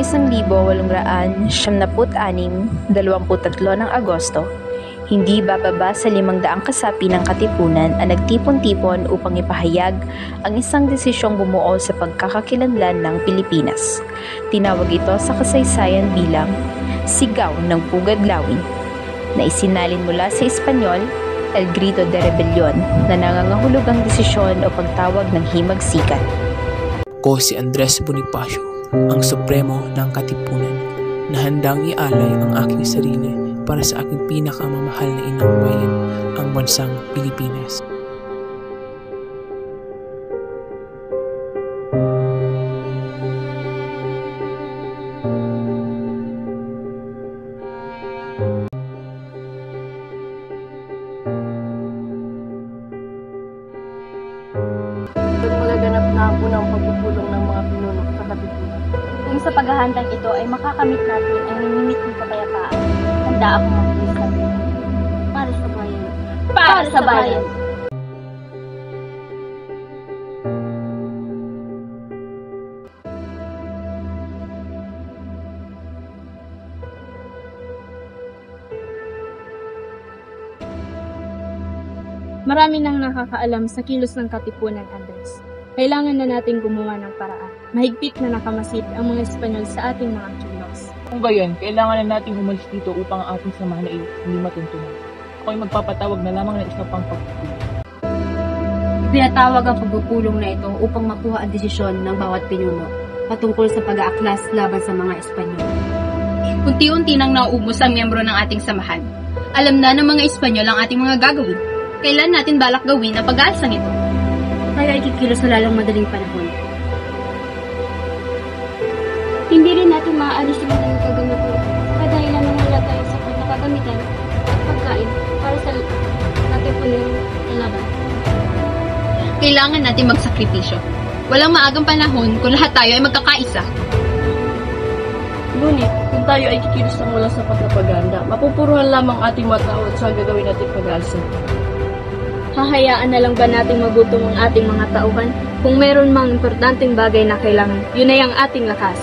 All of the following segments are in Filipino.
1876, 23 ng Agosto, hindi bababa sa 500 kasapi ng katipunan ang nagtipon-tipon upang ipahayag ang isang desisyong bumuo sa pagkakakilanlan ng Pilipinas. Tinawag ito sa kasaysayan bilang Sigaw ng Pugad Lawin, na isinalin mula sa Espanyol, El Grito de Rebelion, na nangangahulugang desisyon o pagtawag ng himagsikan. Ako si Andres Bonifacio, ang supremo ng katipunan, na handang ialay ang aking sarili para sa aking pinakamamahal na inang bayan, ang bansang Pilipinas. Magaganap na ako ng pagpupulong ng mga pinuno sa katipunan. Kung sa paghahandang ito ay makakamit natin ang minimit ng kapayapaan, handa akong mag-isip. Para sa bayan. Para sa bayan! Marami nang nakakaalam sa kilos ng katipunan, Andres. Kailangan na nating gumawa ng paraan. Mahigpit na nakamasid ang mga Espanyol sa ating mga kilos. Kung gayon, kailangan na nating umalis dito upang ang ating samahan ay hindi matuntunan. Ako'y magpapatawag na lamang ng isa pang pagpupulong. Pinatawag ang pagpupulong na ito upang makuha ang desisyon ng bawat pinuno patungkol sa pag-aaklas laban sa mga Espanyol. Unti-unti nang nauubos ang miyembro ng ating samahan. Alam na ng mga Espanyol ang ating mga gagawin. Kailan natin balak gawin ang pag-aalsang ito? Tayo ay kikilos sa lalong madaling panahon. Hindi rin natin maaalis yung mga kagamitan sa dahilan ng wala tayo sa pagkakagamitan at pagkain para sa katipunan ng laban. Kailangan natin magsakripisyo. Walang maagang panahon kung lahat tayo ay magkakaisa. Ngunit, kung tayo ay kikilos ng wala sa pagkapaganda, mapupuruhan lamang ating mga tao at sa gagawin natin pag-aalsang. Hahayaan na lang ba nating magutom ang ating mga tauhan? Kung meron mang importanteng bagay na kailangan, yun ay ang ating lakas.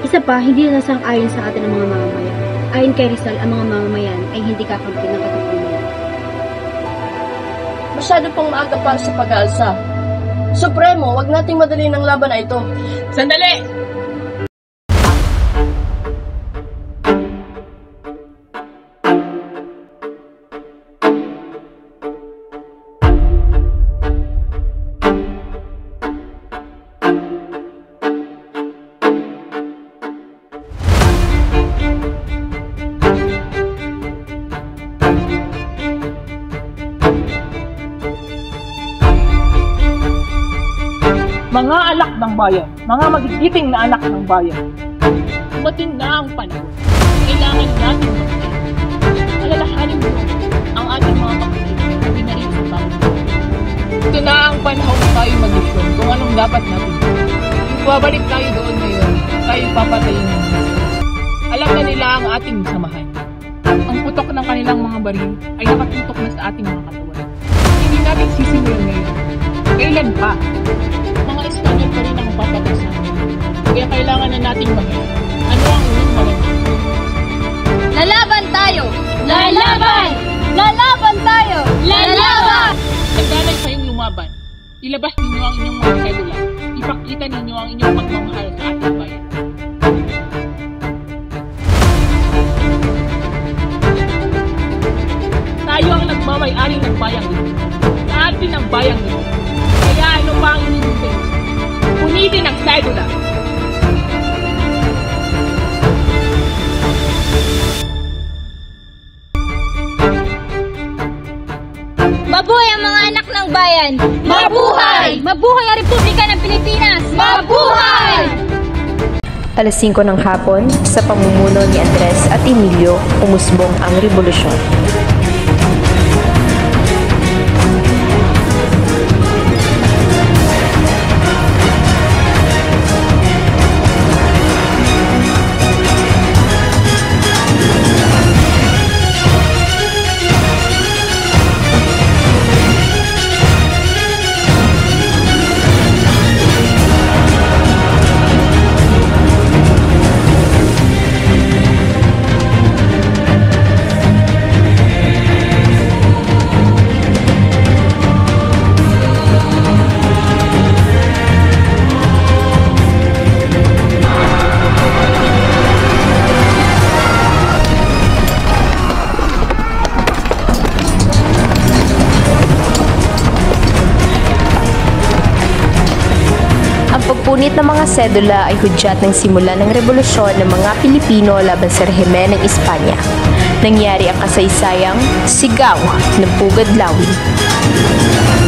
Isa pa, hindi na sang-ayon sa atin ang mga mamamayan. Ayon kay Rizal, ang mga mamamayan ay hindi kakampi ng katipunan. Masyado pang maaga para sa pag-aalsa. Supremo, wag nating madaliin ang laban na ito. Sandali! Mga alak ng bayan, mga magigiting na anak ng bayan. Dumating na ang panahon. Kailangan natin mag-isip. Alalahanin mo ang ating mga kapatid na binarin sa bayan. Ito na ang panahon tayo mag-isip kung anong dapat natin. Kung babalik tayo doon ngayon, tayo papatayin ng mga. Alam na nila ang ating samahan. Ang putok ng kanilang mga baril ay nakatutok na sa ating mga katawan. Hindi natin sisimulan ngayon. Kailan pa? Mga Espanyol pa rin ang papatay sa atin. Kaya kailangan na nating mag-isip. Ano ang inyong malagay? Lalaban tayo! Lalaban! Lalaban tayo! Lalaban! Nagdalay kayong lumaban. Ilabas ninyo ang inyong mga sedula. Ipakita ninyo ang inyong pagmamahal sa ating bayan. Tayo ang nagmamay-ari ng bayang ito. Sa atin ang bayang ito. Kaya ano pa ang inintay? Punitin ang sedula. Mabuhay ang mga anak ng bayan! Mabuhay! Mabuhay ang Republika ng Pilipinas! Mabuhay! Alas 5 ng hapon, sa pamumuno ni Andres at Emilio, umusbong ang revolusyon. pagpunit ng mga sedula ay hudyat ng simula ng revolusyon ng mga Pilipino laban sa rehimen ng Espanya. Nangyari ang kasaysayang sigaw ng Pugad Lawi.